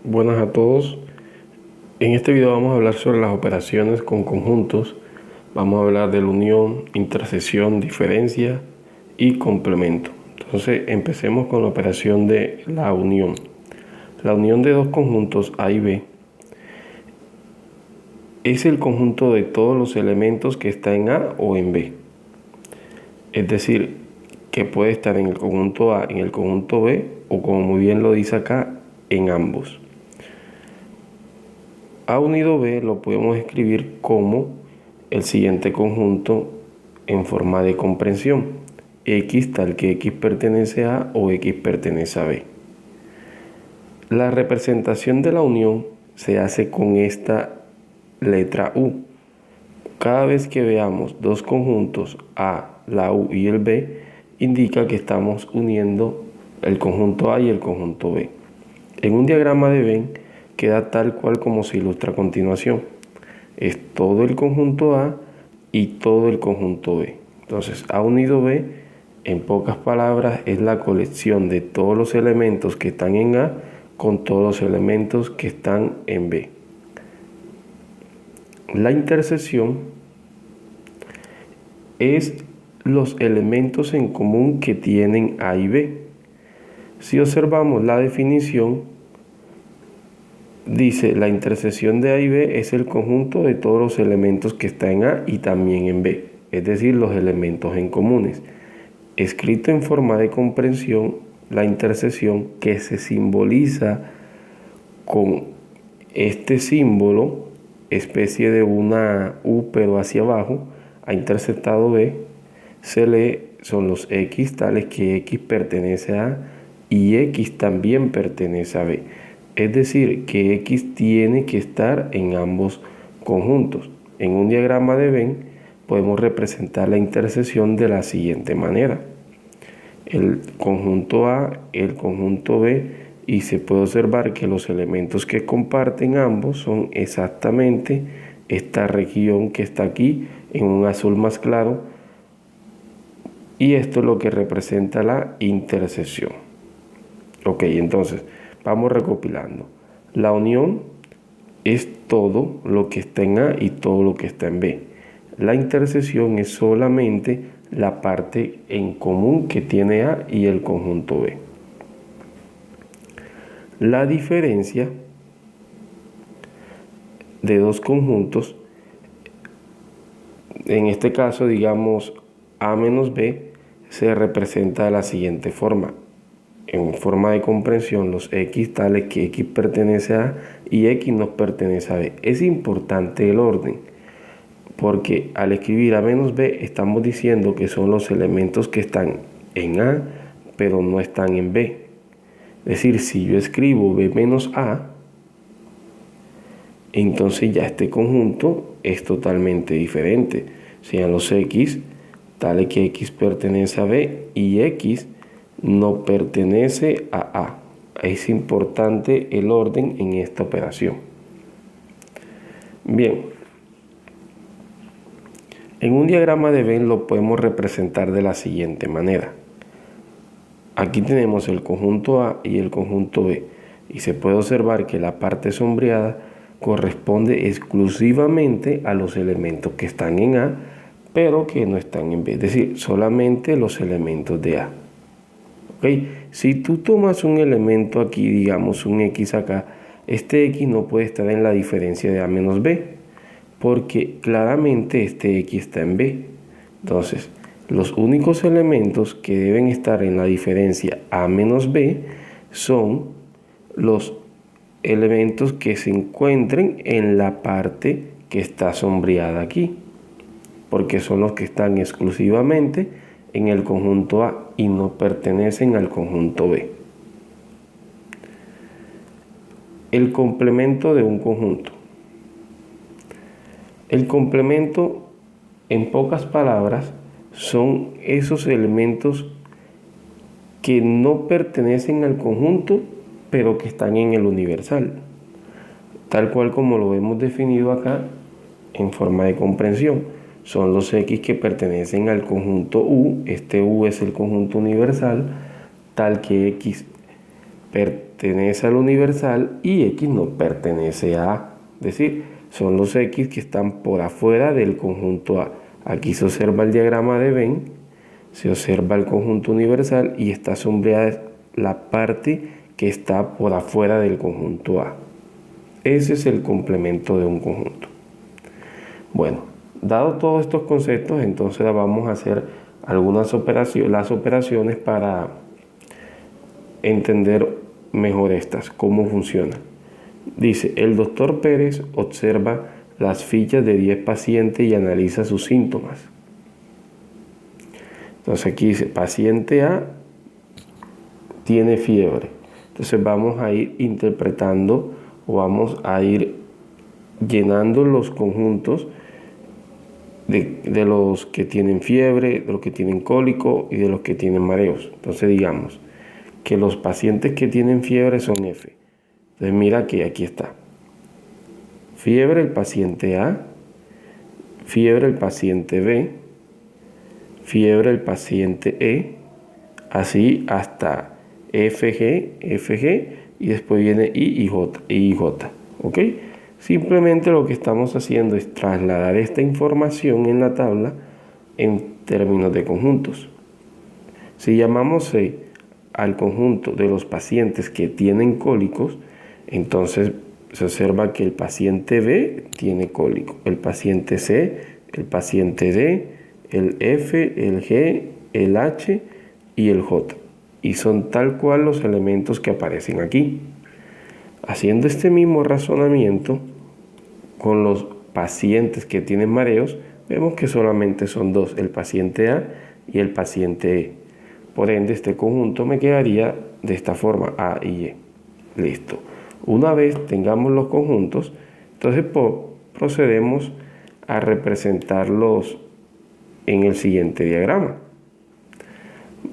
Buenas a todos. En este video vamos a hablar sobre las operaciones con conjuntos. Vamos a hablar de la unión, intersección, diferencia y complemento. Entonces empecemos con la operación de la unión. La unión de dos conjuntos A y B es el conjunto de todos los elementos que está en A o en B. Es decir, que puede estar en el conjunto A, en el conjunto B o, como muy bien lo dice acá, en ambos. A unido B lo podemos escribir como el siguiente conjunto en forma de comprensión: X tal que X pertenece a o X pertenece a B. La representación de la unión se hace con esta letra U. Cada vez que veamos dos conjuntos A, la U y el B, indica que estamos uniendo el conjunto A y el conjunto B. En un diagrama de Venn queda tal cual como se ilustra a continuación. Es todo el conjunto A y todo el conjunto B. Entonces, A unido B, en pocas palabras, es la colección de todos los elementos que están en A con todos los elementos que están en B. La intersección es los elementos en común que tienen A y B. Si observamos la definición, dice: la intersección de A y B es el conjunto de todos los elementos que están en A y también en B, es decir, los elementos en comunes. Escrito en forma de comprensión, la intersección, que se simboliza con este símbolo, especie de una U pero hacia abajo, ha intersectado B, se lee son los X tales que X pertenece a A y X también pertenece a B. Es decir, que X tiene que estar en ambos conjuntos. En un diagrama de Venn podemos representar la intersección de la siguiente manera: el conjunto A, el conjunto B, y se puede observar que los elementos que comparten ambos son exactamente esta región que está aquí en un azul más claro, y esto es lo que representa la intersección. Ok, entonces vamos recopilando. La unión es todo lo que está en A y todo lo que está en B. La intersección es solamente la parte en común que tiene A y el conjunto B. La diferencia de dos conjuntos, en este caso digamos A menos B, se representa de la siguiente forma: en forma de comprensión, los X tales que X pertenece a y X no pertenece a B. Es importante el orden, porque al escribir A menos B estamos diciendo que son los elementos que están en A pero no están en B. Es decir, si yo escribo B menos A, entonces ya este conjunto es totalmente diferente. Sean los X tales que X pertenece a B y X no pertenece a A. Es importante el orden en esta operación. Bien, en un diagrama de Venn lo podemos representar de la siguiente manera. Aquí tenemos el conjunto A y el conjunto B, y se puede observar que la parte sombreada corresponde exclusivamente a los elementos que están en A pero que no están en B, es decir, solamente los elementos de A. ¿Okay? Si tú tomas un elemento aquí, digamos un X acá, este X no puede estar en la diferencia de A menos B, porque claramente este X está en B. Entonces, los únicos elementos que deben estar en la diferencia A menos B son los elementos que se encuentren en la parte que está sombreada aquí, porque son los que están exclusivamente en el conjunto A y no pertenecen al conjunto B. El complemento de un conjunto. El complemento, en pocas palabras, son esos elementos que no pertenecen al conjunto pero que están en el universal, tal cual como lo hemos definido acá en forma de comprensión. Son los X que pertenecen al conjunto U. Este U es el conjunto universal, tal que X pertenece al universal y X no pertenece a A. Es decir, son los X que están por afuera del conjunto A. Aquí se observa el diagrama de Venn, se observa el conjunto universal y está sombreada la parte que está por afuera del conjunto A. Ese es el complemento de un conjunto. Bueno, dado todos estos conceptos, entonces vamos a hacer algunas operaciones para entender mejor cómo funcionan. Dice, el doctor Pérez observa las fichas de 10 pacientes y analiza sus síntomas. Entonces aquí dice, paciente A tiene fiebre. Entonces vamos a ir interpretando o vamos a ir llenando los conjuntos de los que tienen fiebre, de los que tienen cólico y de los que tienen mareos. Entonces digamos que los pacientes que tienen fiebre son F. Entonces mira que aquí está. Fiebre el paciente A, fiebre el paciente B, fiebre el paciente E, así hasta FG, y después viene I y J. ¿Ok? Simplemente lo que estamos haciendo es trasladar esta información en la tabla en términos de conjuntos. Si llamamos C al conjunto de los pacientes que tienen cólicos, entonces se observa que el paciente B tiene cólico, el paciente C, el paciente D, el F, el G, el H y el J. Y son tal cual los elementos que aparecen aquí. Haciendo este mismo razonamiento con los pacientes que tienen mareos, vemos que solamente son dos, el paciente A y el paciente E. Por ende, este conjunto me quedaría de esta forma, A y E. Listo. Una vez tengamos los conjuntos, entonces procedemos a representarlos en el siguiente diagrama.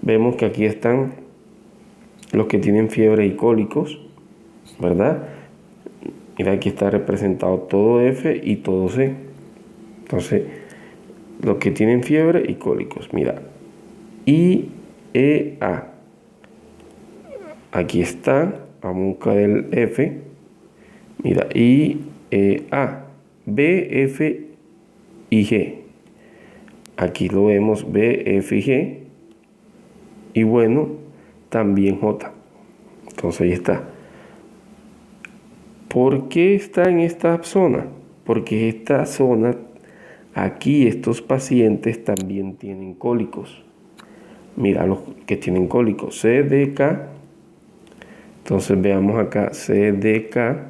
Vemos que aquí están los que tienen fiebre y cólicos, ¿verdad? Mira, aquí está representado todo F y todo C. Entonces, los que tienen fiebre y cólicos, mira, I, E, A. Aquí está, vamos a buscar el F. Mira, I, E, A. B, F y G. Aquí lo vemos B, F y G. Y bueno, también J. Entonces ahí está. ¿Por qué está en esta zona? Porque esta zona, aquí estos pacientes también tienen cólicos. Mira los que tienen cólicos, C, D, K. Entonces veamos acá, C, D, K.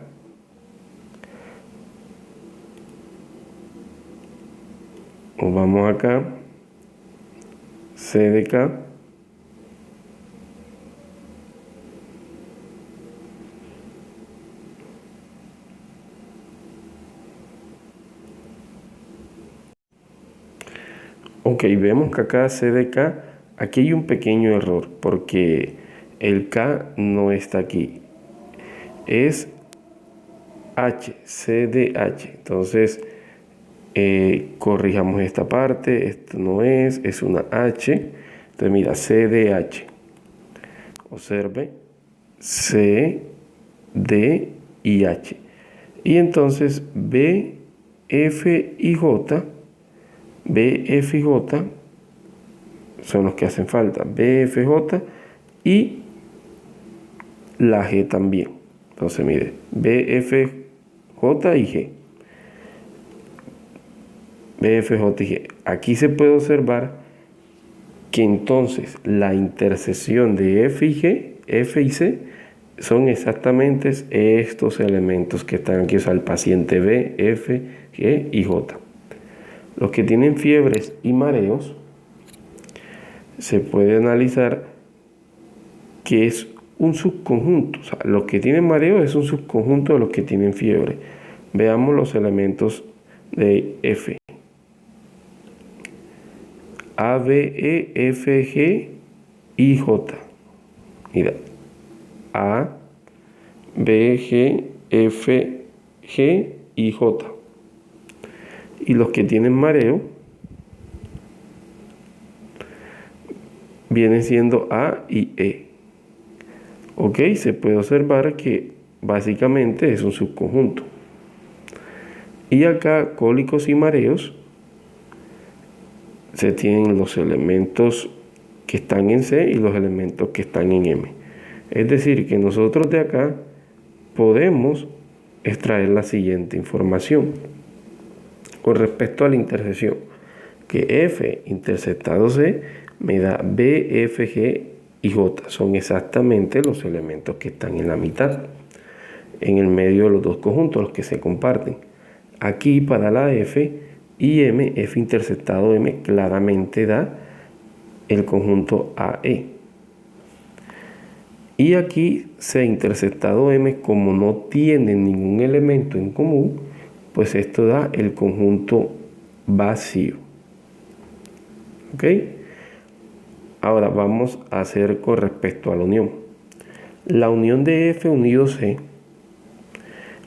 Nos vamos acá, C, D, K. Ok, vemos que acá CDK, aquí hay un pequeño error porque el K no está aquí. Es H, CDH. Entonces, corrijamos esta parte. Esto no es una H. Entonces, mira, CDH. Observe, C, D y H. Y entonces, B, F y J. B, F y J son los que hacen falta. B, F, J y la G también. Entonces, mire, B, F, J y G. B, F, J y G. Aquí se puede observar que entonces la intersección de F y G, F y C, son exactamente estos elementos que están aquí, o sea, el paciente B, F, G y J. Los que tienen fiebres y mareos, se puede analizar que es un subconjunto. O sea, los que tienen mareo es un subconjunto de los que tienen fiebre. Veamos los elementos de F. A, B, E, F, G y J. Mira. A, B, G, F, G y J. Y los que tienen mareo vienen siendo A y E. Ok, se puede observar que básicamente es un subconjunto. Y acá, cólicos y mareos, se tienen los elementos que están en C y los elementos que están en M. Es decir, que nosotros de acá podemos extraer la siguiente información con respecto a la intersección, que F interceptado C me da B, F, G y J. Son exactamente los elementos que están en la mitad, en el medio de los dos conjuntos, los que se comparten. Aquí para la F y M, F interceptado M claramente da el conjunto AE. Y aquí C interceptado M, como no tiene ningún elemento en común, pues esto da el conjunto vacío. ¿Ok? Ahora vamos a hacer con respecto a la unión. La unión de F unido C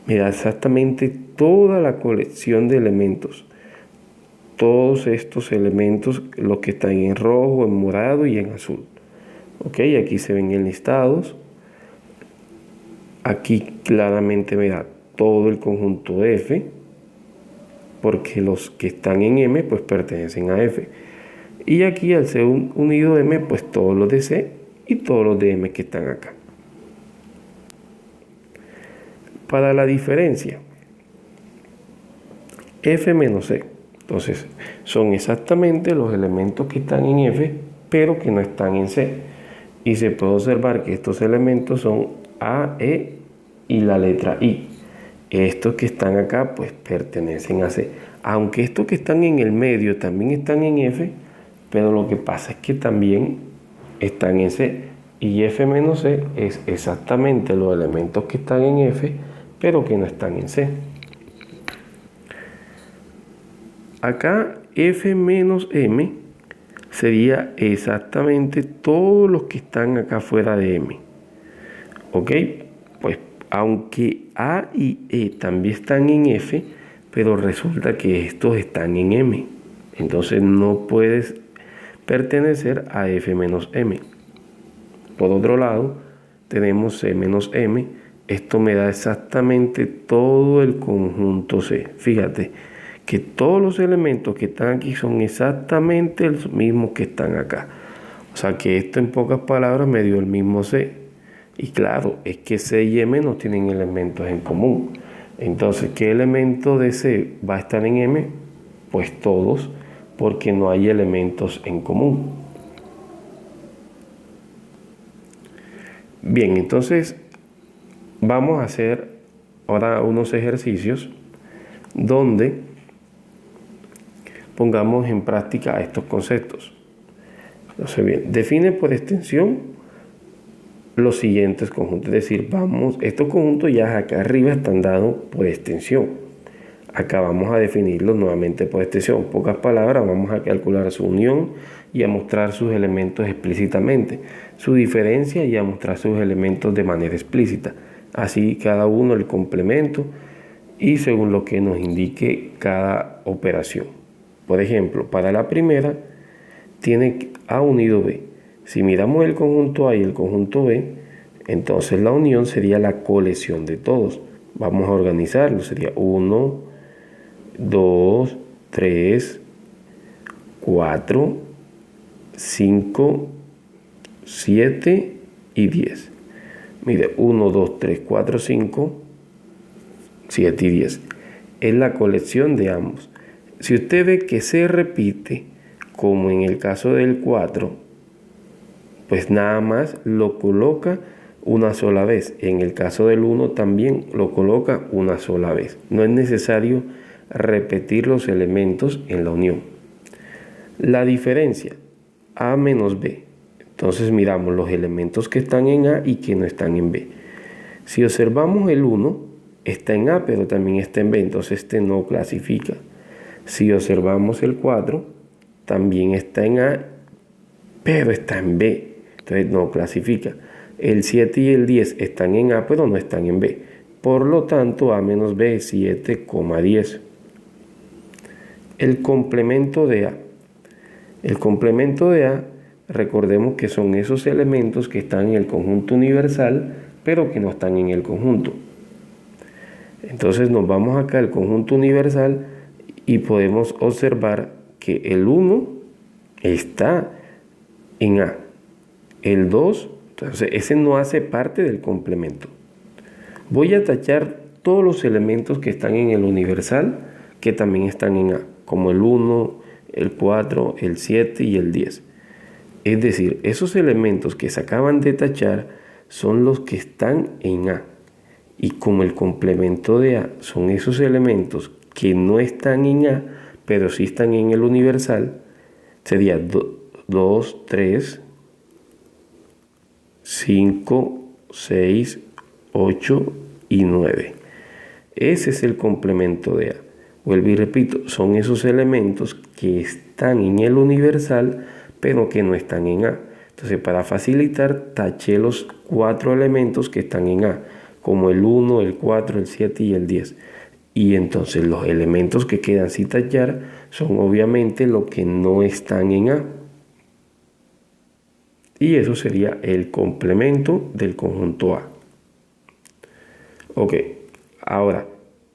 me da exactamente toda la colección de elementos. Todos estos elementos, los que están en rojo, en morado y en azul. Ok, aquí se ven enlistados. Aquí claramente me da todo el conjunto de F, porque los que están en M pues pertenecen a F. Y aquí al C unido M, pues todos los de C y todos los de M que están acá. Para la diferencia, F menos C. Entonces, son exactamente los elementos que están en F, pero que no están en C. Y se puede observar que estos elementos son A, E y la letra I. Estos que están acá, pues pertenecen a C. Aunque estos que están en el medio también están en F, pero lo que pasa es que también están en C. Y F menos C es exactamente los elementos que están en F, pero que no están en C. Acá F menos M sería exactamente todos los que están acá fuera de M. ¿Ok? Pues aunque A y E también están en F, pero resulta que estos están en M. Entonces no puedes pertenecer a F menos M. Por otro lado, tenemos C menos M. Esto me da exactamente todo el conjunto C. Fíjate que todos los elementos que están aquí son exactamente los mismos que están acá. O sea que esto, en pocas palabras, me dio el mismo C. Y claro, es que C y M no tienen elementos en común. Entonces, ¿qué elemento de C va a estar en M? Pues todos, porque no hay elementos en común. Bien, entonces vamos a hacer ahora unos ejercicios donde pongamos en práctica estos conceptos. Entonces, bien, define por extensión los siguientes conjuntos. Es decir, estos conjuntos ya acá arriba están dados por extensión. Acá vamos a definirlos nuevamente por extensión. En pocas palabras, vamos a calcular su unión y a mostrar sus elementos explícitamente, su diferencia y a mostrar sus elementos de manera explícita. Así cada uno el complemento y según lo que nos indique cada operación. Por ejemplo, para la primera tiene A unido B. Si miramos el conjunto A y el conjunto B, entonces la unión sería la colección de todos. Vamos a organizarlo. Sería 1, 2, 3, 4, 5, 7 y 10. Mire, 1, 2, 3, 4, 5, 7 y 10. Es la colección de ambos. Si usted ve que se repite, como en el caso del 4, pues nada más lo coloca una sola vez. En el caso del 1 también lo coloca una sola vez. No es necesario repetir los elementos en la unión. La diferencia, A menos B. Entonces miramos los elementos que están en A y que no están en B. Si observamos el 1, está en A pero también está en B, entonces este no clasifica. Si observamos el 4, también está en A, pero está en B, entonces no clasifica. El 7 y el 10 están en A, pero no están en B. Por lo tanto, A menos B es 7,10. El complemento de A. El complemento de A recordemos que son esos elementos que están en el conjunto universal, pero que no están en el conjunto. Entonces nos vamos acá al conjunto universal y podemos observar que el 1 está en A. El 2, entonces ese no hace parte del complemento. Voy a tachar todos los elementos que están en el universal que también están en A, como el 1, el 4, el 7 y el 10. Es decir, esos elementos que se acaban de tachar son los que están en A. Y como el complemento de A son esos elementos que no están en A, pero sí están en el universal, sería 2, 3, 5, 6, 8 y 9. Ese es el complemento de A. Vuelvo y repito, son esos elementos que están en el universal, pero que no están en A. Entonces, para facilitar, taché los 4 elementos que están en A, como el 1, el 4, el 7 y el 10. Y entonces los elementos que quedan sin tachar son obviamente los que no están en A. Y eso sería el complemento del conjunto A. Ok, ahora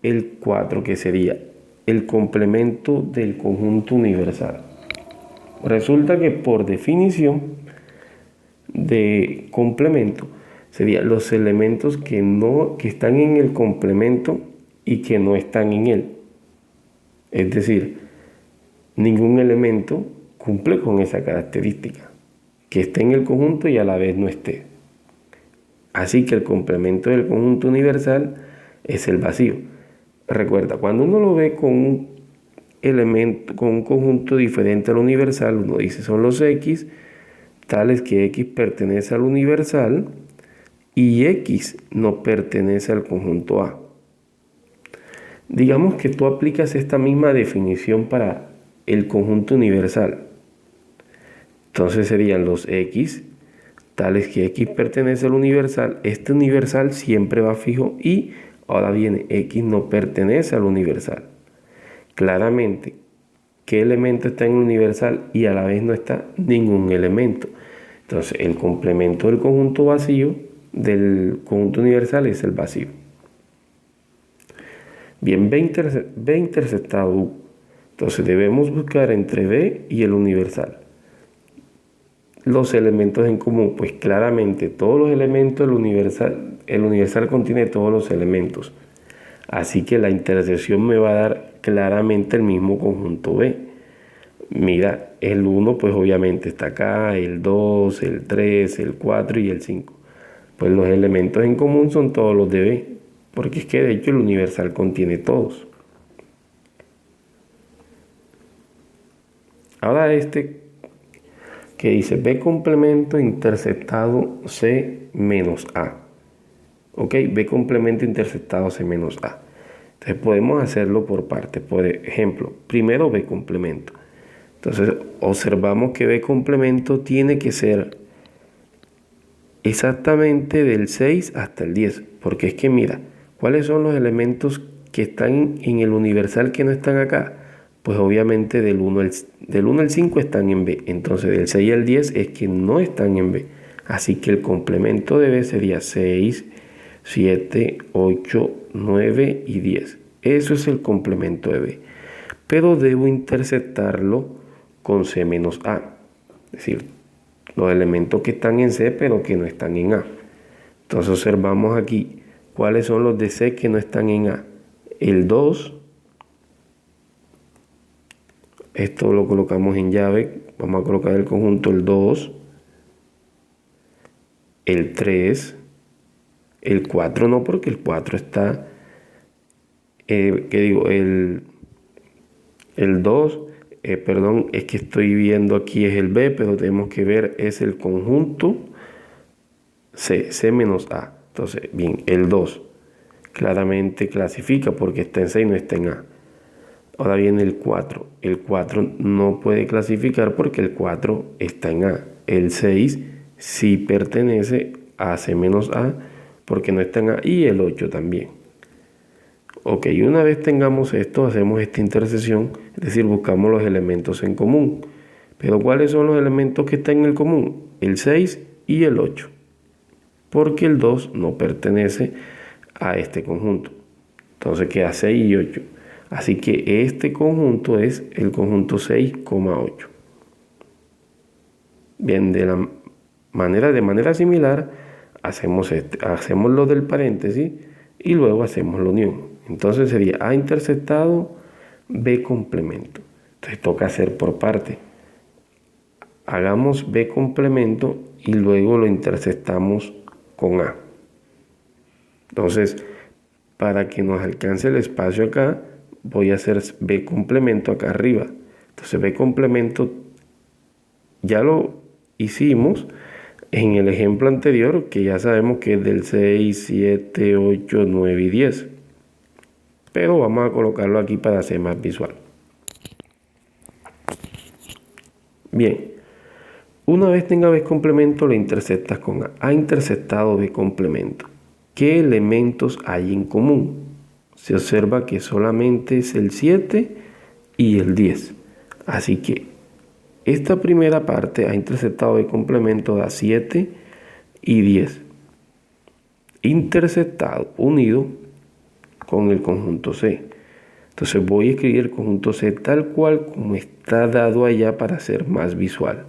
el 4, que sería el complemento del conjunto universal. Resulta que por definición de complemento serían los elementos que están en el complemento y que no están en él. Es decir, ningún elemento cumple con esa característica, que esté en el conjunto y a la vez no esté. Así que el complemento del conjunto universal es el vacío. Recuerda, cuando uno lo ve con un elemento, con un conjunto diferente al universal, uno dice son los X, tales que X pertenece al universal y X no pertenece al conjunto A. Digamos que tú aplicas esta misma definición para el conjunto universal. Entonces serían los X, tales que X pertenece al universal. Este universal siempre va fijo y ahora viene X no pertenece al universal. Claramente, ¿qué elemento está en el universal y a la vez no está ningún elemento? Entonces, el complemento del conjunto vacío del conjunto universal es el vacío. Bien, B interceptado U. Entonces debemos buscar entre B y el universal los elementos en común. Pues claramente todos los elementos del universal, el universal contiene todos los elementos. Así que la intersección me va a dar claramente el mismo conjunto B. Mira, el 1 pues obviamente está acá, el 2, el 3, el 4 y el 5. Pues los elementos en común son todos los de B, porque es que de hecho el universal contiene todos. Ahora este que dice B complemento interceptado C menos A. Ok, B complemento interceptado C menos A. Entonces podemos hacerlo por partes. Por ejemplo, primero B complemento. Entonces observamos que B complemento tiene que ser exactamente del 6 hasta el 10. Porque es que mira, ¿cuáles son los elementos que están en el universal que no están acá? Pues obviamente del 1 al 5 están en B. Entonces del 6 al 10 es que no están en B. Así que el complemento de B sería 6, 7, 8, 9 y 10. Eso es el complemento de B. Pero debo interceptarlo con C menos A. Es decir, los elementos que están en C pero que no están en A. Entonces observamos aquí cuáles son los de C que no están en A. El 2. Esto lo colocamos en llave. Vamos a colocar el conjunto el 2. El 3. El 4 no, porque el 4 está... El 2, perdón, es que estoy viendo aquí es el B, pero tenemos que ver es el conjunto C menos A. Entonces, bien, el 2 claramente clasifica porque está en C y no está en A. Ahora viene el 4. El 4 no puede clasificar porque el 4 está en A. El 6 sí pertenece a C menos A porque no está en A. Y el 8 también. Ok, una vez tengamos esto, hacemos esta intersección, es decir, buscamos los elementos en común. Pero ¿cuáles son los elementos que están en el común? El 6 y el 8. Porque el 2 no pertenece a este conjunto. Entonces queda 6 y 8. Así que este conjunto es el conjunto 6,8. Bien, de manera similar, hacemos lo del paréntesis y luego hacemos la unión. Entonces sería A interceptado, B complemento. Entonces toca hacer por parte. Hagamos B complemento y luego lo interceptamos con A. Entonces, para que nos alcance el espacio acá, voy a hacer B complemento acá arriba. Entonces B complemento ya lo hicimos en el ejemplo anterior, que ya sabemos que es del 6, 7, 8, 9 y 10. Pero vamos a colocarlo aquí para hacer más visual. Bien, una vez tenga B complemento, lo interceptas con A. Ha interceptado B complemento. ¿Qué elementos hay en común? Se observa que solamente es el 7 y el 10. Así que esta primera parte ha interceptado B complemento da 7 y 10. Interceptado, unido con el conjunto C. Entonces voy a escribir el conjunto C tal cual como está dado allá para ser más visual.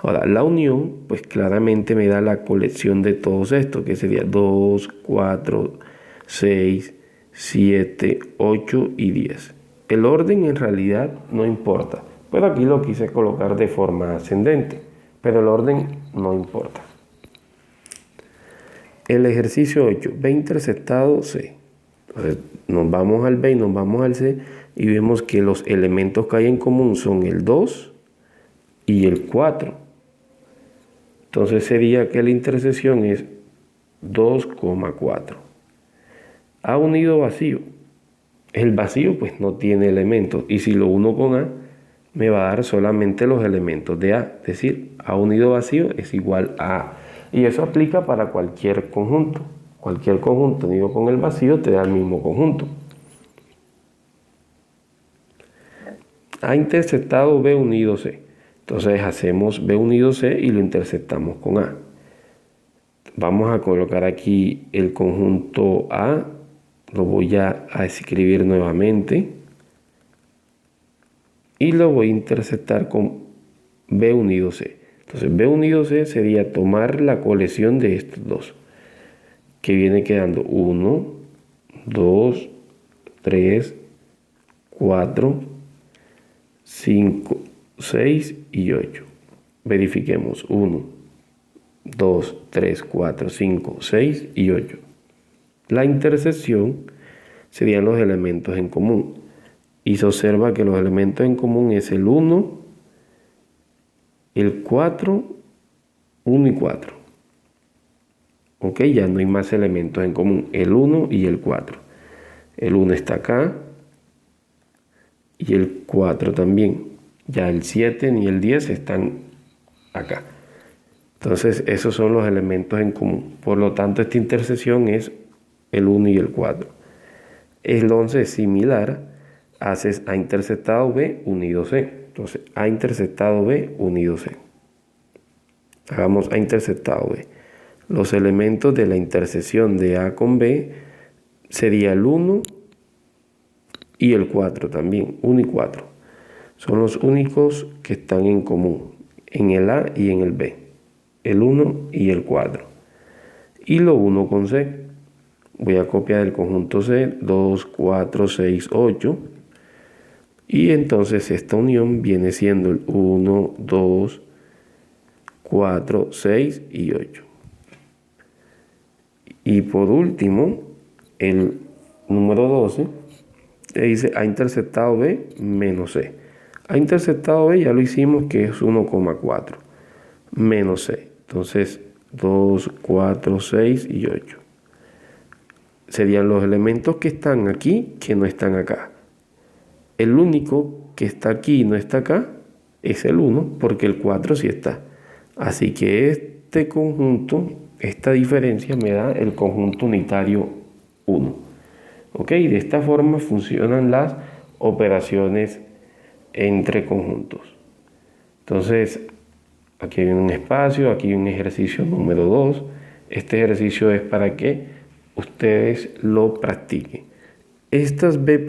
Ahora, la unión, pues claramente me da la colección de todos estos, que sería 2, 4, 6, 7, 8 y 10. El orden en realidad no importa, pero aquí lo quise colocar de forma ascendente, pero el orden no importa. El ejercicio 8, B interceptado C. Entonces, nos vamos al B y nos vamos al C y vemos que los elementos que hay en común son el 2 y el 4. Entonces sería que la intersección es 2,4. A unido vacío. El vacío pues no tiene elementos. Y si lo uno con A, me va a dar solamente los elementos de A. Es decir, A unido vacío es igual a A. Y eso aplica para cualquier conjunto. Cualquier conjunto unido con el vacío te da el mismo conjunto. A interceptado B unido C. Entonces hacemos B unido C y lo interceptamos con A. Vamos a colocar aquí el conjunto A. Lo voy a escribir nuevamente. Y lo voy a interceptar con B unido C. Entonces B unido C sería tomar la colección de estos dos. Que viene quedando 1, 2, 3, 4, 5, 6 y 8. Verifiquemos 1, 2, 3, 4, 5, 6 y 8. La intersección serían los elementos en común. Y se observa que los elementos en común es el 1, el 4, 1 y 4. Ok, ya no hay más elementos en común. El 1 y el 4. El 1 está acá. Y el 4 también. Ya el 7 ni el 10 están acá. Entonces esos son los elementos en común. Por lo tanto esta intersección es el 1 y el 4. El 11 es similar. Haces A interceptado B unido C. Entonces A interceptado B unido C. Hagamos A interceptado B. Los elementos de la intersección de A con B sería el 1 y el 4 también. 1 y 4. Son los únicos que están en común en el A y en el B. El 1 y el 4. Y lo 1 con C. Voy a copiar el conjunto C. 2, 4, 6, 8. Y entonces esta unión viene siendo el 1, 2, 4, 6 y 8. Y por último, el número 12 dice A interceptado B menos C. A interceptado B ya lo hicimos, que es 1,4 menos C. Entonces 2, 4, 6 y 8. Serían los elementos que están aquí que no están acá. El único que está aquí y no está acá es el 1, porque el 4 sí está. Así que este conjunto, esta diferencia me da el conjunto unitario 1. ¿Ok? De esta forma funcionan las operaciones entre conjuntos. Entonces, aquí hay un espacio, aquí hay un ejercicio número 2. Este ejercicio es para que ustedes lo practiquen. Estas B'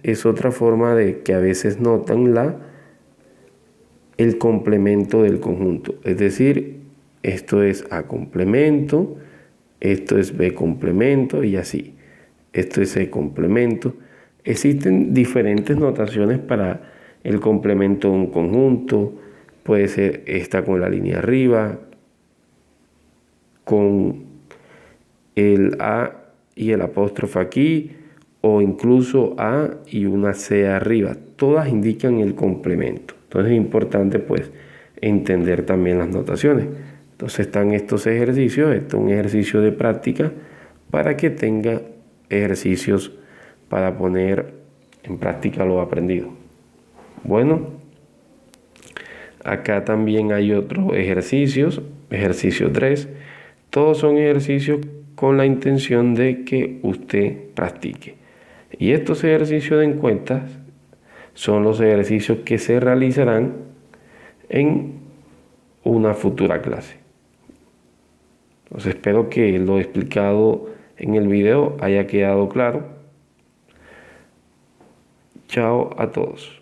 es otra forma de que a veces notan el complemento del conjunto. Es decir, esto es A complemento, esto es B complemento y así. Esto es C complemento. Existen diferentes notaciones para el complemento de un conjunto. Puede ser esta con la línea arriba, con el A y el apóstrofe aquí, o incluso A y una C arriba. Todas indican el complemento. Entonces es importante pues entender también las notaciones. Entonces están estos ejercicios. Esto es un ejercicio de práctica para que tenga ejercicios para poner en práctica lo aprendido. Bueno, acá también hay otros ejercicios. Ejercicio 3. Todos son ejercicios con la intención de que usted practique. Y estos ejercicios de encuestas son los ejercicios que se realizarán en una futura clase. Entonces espero que lo explicado en el video haya quedado claro. Chao a todos.